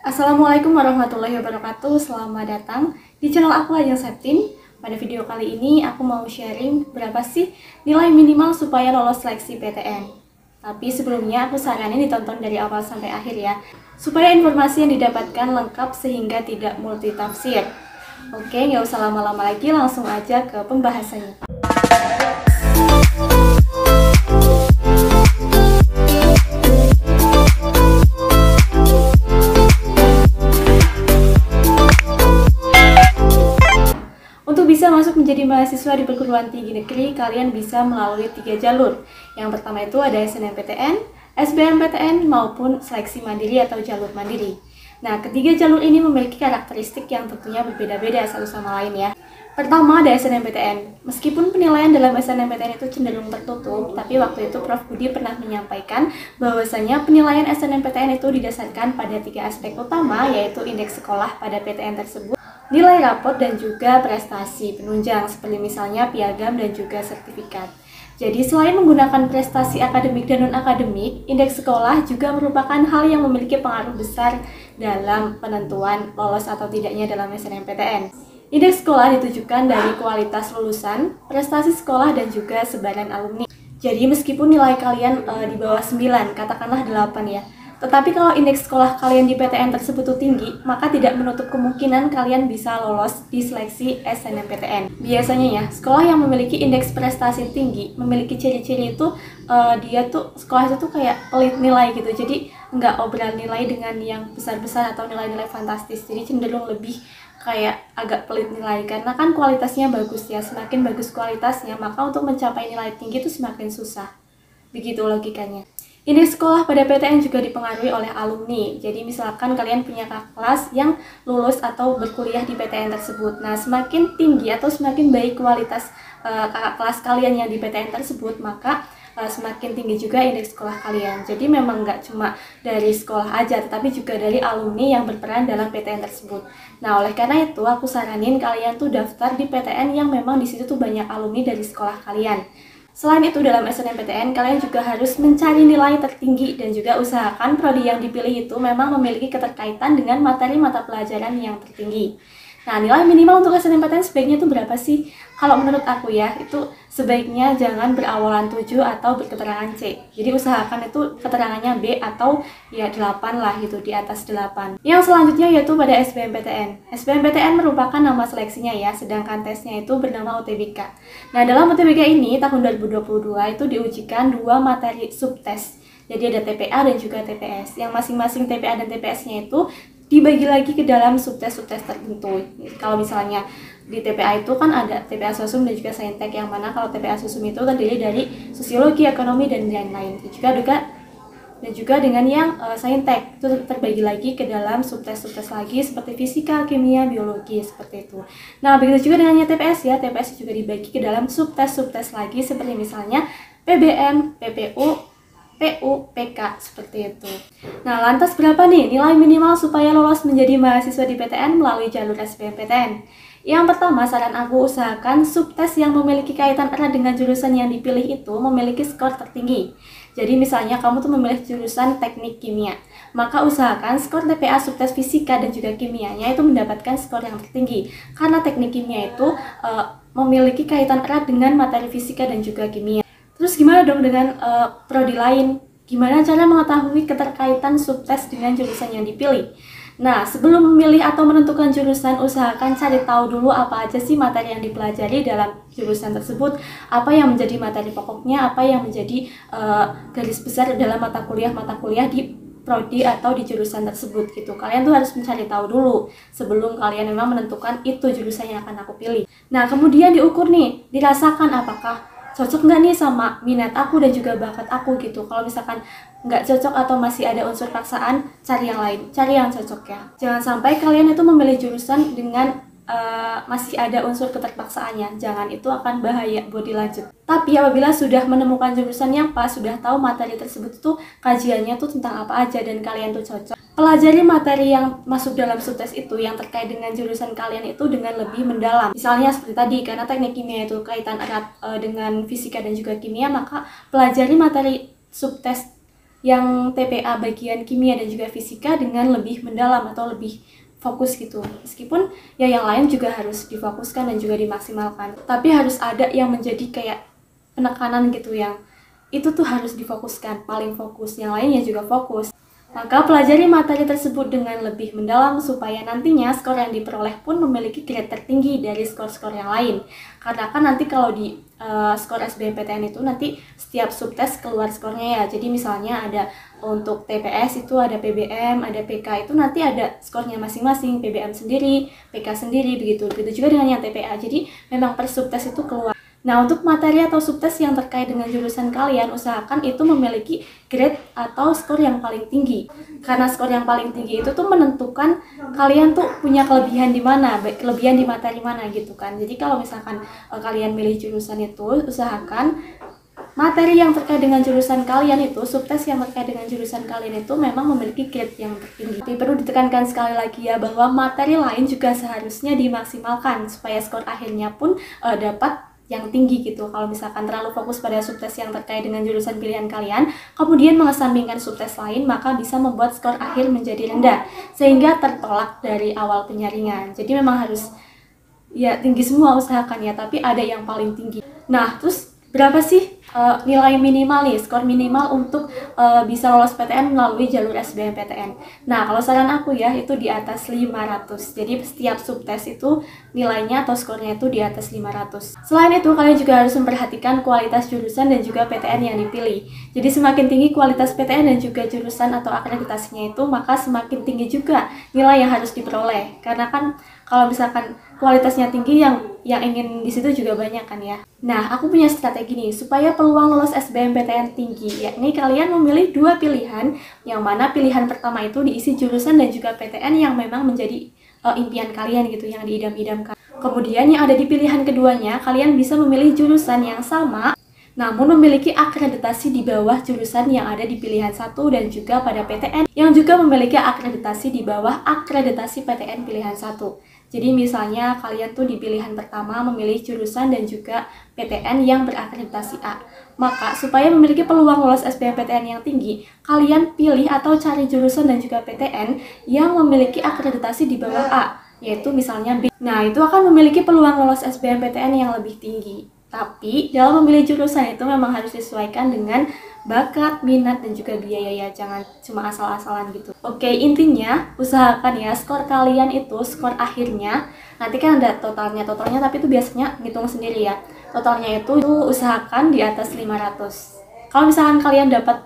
Assalamualaikum warahmatullahi wabarakatuh. Selamat datang di channel aku Ajeng Septin. Pada video kali ini aku mau sharing berapa sih nilai minimal supaya lolos seleksi PTN. Tapi sebelumnya aku saranin ditonton dari awal sampai akhir ya, supaya informasi yang didapatkan lengkap sehingga tidak multitafsir. Oke, nggak usah lama-lama lagi, langsung aja ke pembahasannya. Untuk bisa masuk menjadi mahasiswa di perguruan tinggi negeri, kalian bisa melalui 3 jalur. Yang pertama itu ada SNMPTN, SBMPTN, maupun seleksi mandiri atau jalur mandiri. Nah, ketiga jalur ini memiliki karakteristik yang tentunya berbeda-beda satu sama lain ya. Pertama ada SNMPTN. Meskipun penilaian dalam SNMPTN itu cenderung tertutup, tapi waktu itu Prof. Budi pernah menyampaikan bahwasanya penilaian SNMPTN itu didasarkan pada 3 aspek utama, yaitu indeks sekolah pada PTN tersebut, nilai rapot, dan juga prestasi penunjang seperti misalnya piagam dan juga sertifikat. Jadi selain menggunakan prestasi akademik dan non-akademik, indeks sekolah juga merupakan hal yang memiliki pengaruh besar dalam penentuan lolos atau tidaknya dalam SNMPTN. Indeks sekolah ditujukan dari kualitas lulusan, prestasi sekolah, dan juga sebaran alumni. Jadi meskipun nilai kalian di bawah 9, katakanlah 8 ya, tetapi kalau indeks sekolah kalian di PTN tersebut tinggi, maka tidak menutup kemungkinan kalian bisa lolos di seleksi SNMPTN. Biasanya ya, sekolah yang memiliki indeks prestasi tinggi, memiliki ciri-ciri itu dia tuh sekolah itu tuh kayak pelit nilai gitu. Jadi nggak obral nilai dengan yang besar-besar atau nilai-nilai fantastis. Jadi cenderung lebih kayak agak pelit nilai, karena kan kualitasnya bagus ya. Semakin bagus kualitasnya, maka untuk mencapai nilai tinggi itu semakin susah. Begitu logikanya. Indeks sekolah pada PTN juga dipengaruhi oleh alumni. Jadi misalkan kalian punya kakak kelas yang lulus atau berkuliah di PTN tersebut. Nah, semakin tinggi atau semakin baik kualitas kakak kelas kalian yang di PTN tersebut, maka semakin tinggi juga indeks sekolah kalian. Jadi memang nggak cuma dari sekolah aja, tetapi juga dari alumni yang berperan dalam PTN tersebut. Nah, oleh karena itu aku saranin kalian tuh daftar di PTN yang memang di situ tuh banyak alumni dari sekolah kalian. Selain itu, dalam SNMPTN, kalian juga harus mencari nilai tertinggi dan juga usahakan prodi yang dipilih itu memang memiliki keterkaitan dengan materi mata pelajaran yang tertinggi. Nah, nilai minimal untuk SNMPTN sebaiknya itu berapa sih? Kalau menurut aku ya, itu sebaiknya jangan berawalan 7 atau berketerangan C. Jadi usahakan itu keterangannya B atau ya 8 lah gitu, di atas 8. Yang selanjutnya yaitu pada SBMPTN. SBMPTN merupakan nama seleksinya ya, sedangkan tesnya itu bernama UTBK. Nah, dalam UTBK ini tahun 2022 itu diujikan 2 materi subtes. Jadi ada TPA dan juga TPS. Yang masing-masing TPA dan TPS-nya itu dibagi lagi ke dalam subtes-subtes tertentu. Kalau misalnya di TPA itu kan ada TPA Sosum dan juga Saintek, yang mana kalau TPA Sosum itu terdiri dari sosiologi, ekonomi, dan lain-lain. Dan juga dengan yang Saintek itu terbagi lagi ke dalam subtes-subtes lagi seperti fisika, kimia, biologi, seperti itu. Nah, begitu juga dengan yang TPS ya. TPS juga dibagi ke dalam subtes-subtes lagi seperti misalnya PBM, PPU, PU, PK, seperti itu. Nah, lantas berapa nih nilai minimal supaya lolos menjadi mahasiswa di PTN melalui jalur SBMPTN? Yang pertama, saran aku usahakan subtes yang memiliki kaitan erat dengan jurusan yang dipilih itu memiliki skor tertinggi. Jadi misalnya kamu tuh memilih jurusan teknik kimia, maka usahakan skor TPA subtes fisika dan juga kimianya itu mendapatkan skor yang tertinggi. Karena teknik kimia itu memiliki kaitan erat dengan materi fisika dan juga kimia. Terus gimana dong dengan prodi lain? Gimana cara mengetahui keterkaitan subtes dengan jurusan yang dipilih? Nah, sebelum memilih atau menentukan jurusan, usahakan cari tahu dulu apa aja sih materi yang dipelajari dalam jurusan tersebut, apa yang menjadi materi pokoknya, apa yang menjadi garis besar dalam mata kuliah di prodi atau di jurusan tersebut gitu. Kalian tuh harus mencari tahu dulu sebelum kalian memang menentukan itu jurusan yang akan aku pilih. Nah, kemudian diukur nih, dirasakan apakah cocok nggak nih sama minat aku dan juga bakat aku gitu. Kalau misalkan nggak cocok atau masih ada unsur paksaan, cari yang lain, cari yang cocok ya. Jangan sampai kalian itu memilih jurusan dengan masih ada unsur keterpaksaannya. Jangan, itu akan bahaya buat dilanjut. Tapi apabila sudah menemukan jurusan yang pas, sudah tahu materi tersebut tuh kajiannya tuh tentang apa aja dan kalian tuh cocok, pelajari materi yang masuk dalam subtes itu yang terkait dengan jurusan kalian itu dengan lebih mendalam. Misalnya seperti tadi, karena teknik kimia itu kaitan erat dengan fisika dan juga kimia, maka pelajari materi subtes yang TPA bagian kimia dan juga fisika dengan lebih mendalam atau lebih fokus gitu. Meskipun ya yang lain juga harus difokuskan dan juga dimaksimalkan. Tapi harus ada yang menjadi kayak penekanan gitu, yang itu tuh harus difokuskan, paling fokus, yang lainnya juga fokus. Maka pelajari materi tersebut dengan lebih mendalam supaya nantinya skor yang diperoleh pun memiliki grade tertinggi dari skor-skor yang lain. Karena kan nanti kalau di skor SBMPTN itu nanti setiap subtes keluar skornya ya. Jadi misalnya ada untuk TPS itu ada PBM, ada PK, itu nanti ada skornya masing-masing, PBM sendiri, PK sendiri, begitu. Begitu juga dengan yang TPA. Jadi memang per subtes itu keluar. Nah, untuk materi atau subtes yang terkait dengan jurusan kalian, usahakan itu memiliki grade atau skor yang paling tinggi. Karena skor yang paling tinggi itu tuh menentukan kalian tuh punya kelebihan di mana, kelebihan di materi mana gitu kan. Jadi kalau misalkan kalian milih jurusan itu, usahakan materi yang terkait dengan jurusan kalian itu, subtes yang terkait dengan jurusan kalian itu memang memiliki grade yang tertinggi. Tapi perlu ditekankan sekali lagi ya, bahwa materi lain juga seharusnya dimaksimalkan supaya skor akhirnya pun dapat yang tinggi gitu. Kalau misalkan terlalu fokus pada subtes yang terkait dengan jurusan pilihan kalian, kemudian mengesampingkan subtes lain, maka bisa membuat skor akhir menjadi rendah, sehingga tertolak dari awal penyaringan. Jadi memang harus ya tinggi semua usahakan ya, tapi ada yang paling tinggi. Nah, terus berapa sih nilai minimal nih, skor minimal untuk bisa lolos PTN melalui jalur SBMPTN? Nah, kalau saran aku ya, itu di atas 500. Jadi setiap subtes itu nilainya atau skornya itu di atas 500. Selain itu, kalian juga harus memperhatikan kualitas jurusan dan juga PTN yang dipilih. Jadi semakin tinggi kualitas PTN dan juga jurusan atau akreditasinya itu, maka semakin tinggi juga nilai yang harus diperoleh. Karena kan kalau misalkan kualitasnya tinggi, yang ingin di situ juga banyak kan ya. Nah, aku punya strategi nih supaya peluang lolos SBMPTN tinggi, yakni kalian memilih dua pilihan, yang mana pilihan pertama itu diisi jurusan dan juga PTN yang memang menjadi impian kalian gitu, yang diidam-idamkan. Kemudian yang ada di pilihan keduanya, kalian bisa memilih jurusan yang sama namun memiliki akreditasi di bawah jurusan yang ada di pilihan 1 dan juga pada PTN yang juga memiliki akreditasi di bawah akreditasi PTN pilihan 1. Jadi misalnya kalian tuh di pilihan pertama memilih jurusan dan juga PTN yang berakreditasi A. Maka supaya memiliki peluang lolos SBMPTN yang tinggi, kalian pilih atau cari jurusan dan juga PTN yang memiliki akreditasi di bawah A, yaitu misalnya B. Nah, itu akan memiliki peluang lolos SBMPTN yang lebih tinggi. Tapi dalam memilih jurusan itu memang harus disesuaikan dengan bakat, minat, dan juga biaya ya. Jangan cuma asal-asalan gitu. Oke, intinya usahakan ya skor kalian itu, skor akhirnya, nanti kan ada totalnya tapi itu biasanya ngitung sendiri ya. Totalnya itu usahakan di atas 500. Kalau misalkan kalian dapat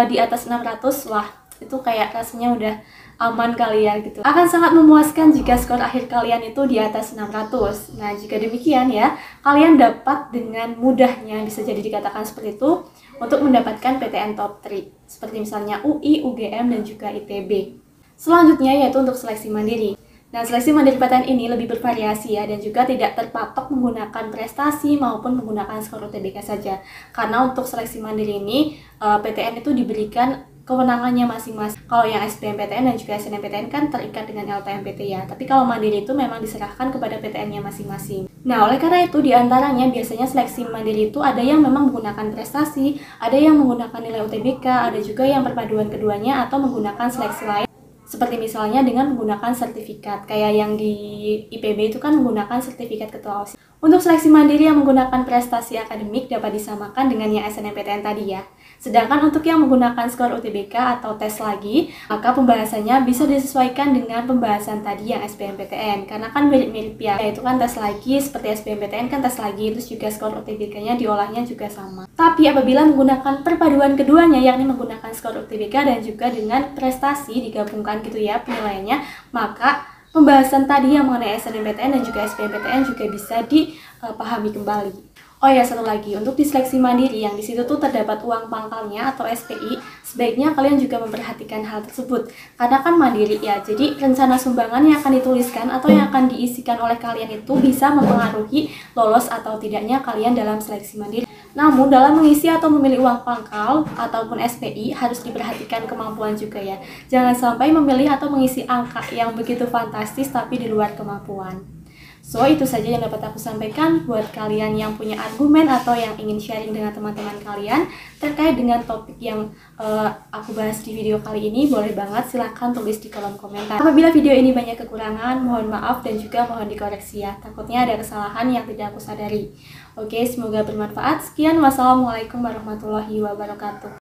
di atas 600, wah itu kayak rasanya udah aman kali ya gitu. Akan sangat memuaskan jika skor akhir kalian itu di atas 600. Nah, jika demikian ya, kalian dapat dengan mudahnya, bisa jadi dikatakan seperti itu, untuk mendapatkan PTN top 3. Seperti misalnya UI, UGM, dan juga ITB. Selanjutnya yaitu untuk seleksi mandiri. Nah, seleksi mandiri PTN ini lebih bervariasi ya, dan juga tidak terpatok menggunakan prestasi maupun menggunakan skor UTBK saja. Karena untuk seleksi mandiri ini, PTN itu diberikan kewenangannya masing-masing. Kalau yang SBMPTN dan juga SNMPTN kan terikat dengan LPMPT ya. Tapi kalau mandiri itu memang diserahkan kepada PTN-nya masing-masing. Nah, oleh karena itu diantaranya biasanya seleksi mandiri itu ada yang memang menggunakan prestasi, ada yang menggunakan nilai UTBK, ada juga yang perpaduan keduanya atau menggunakan seleksi lain. Seperti misalnya dengan menggunakan sertifikat, kayak yang di IPB itu kan menggunakan sertifikat ketua OSIS. Untuk seleksi mandiri yang menggunakan prestasi akademik dapat disamakan dengan yang SNMPTN tadi ya. Sedangkan untuk yang menggunakan skor UTBK atau tes lagi, maka pembahasannya bisa disesuaikan dengan pembahasan tadi yang SBMPTN. Karena kan mirip-mirip ya, yaitu kan tes lagi, seperti SBMPTN kan tes lagi, terus juga skor UTBK-nya diolahnya juga sama. Tapi apabila menggunakan perpaduan keduanya, yakni menggunakan skor UTBK dan juga dengan prestasi digabungkan gitu ya penilaiannya, maka pembahasan tadi yang mengenai SNMPTN dan juga SBMPTN juga bisa dipahami kembali. Oh ya, satu lagi, untuk diseleksi mandiri yang di situ tuh terdapat uang pangkalnya atau SPI, sebaiknya kalian juga memperhatikan hal tersebut. Karena kan mandiri ya, jadi rencana sumbangan yang akan dituliskan atau yang akan diisikan oleh kalian itu bisa mempengaruhi lolos atau tidaknya kalian dalam seleksi mandiri. Namun dalam mengisi atau memilih uang pangkal ataupun SPI harus diperhatikan kemampuan juga ya. Jangan sampai memilih atau mengisi angka yang begitu fantastis tapi di luar kemampuan. So, itu saja yang dapat aku sampaikan buat kalian yang punya argumen atau yang ingin sharing dengan teman-teman kalian terkait dengan topik yang aku bahas di video kali ini. Boleh banget, silahkan tulis di kolom komentar. Apabila video ini banyak kekurangan, mohon maaf dan juga mohon dikoreksi ya. Takutnya ada kesalahan yang tidak aku sadari. Oke, semoga bermanfaat. Sekian, wassalamualaikum warahmatullahi wabarakatuh.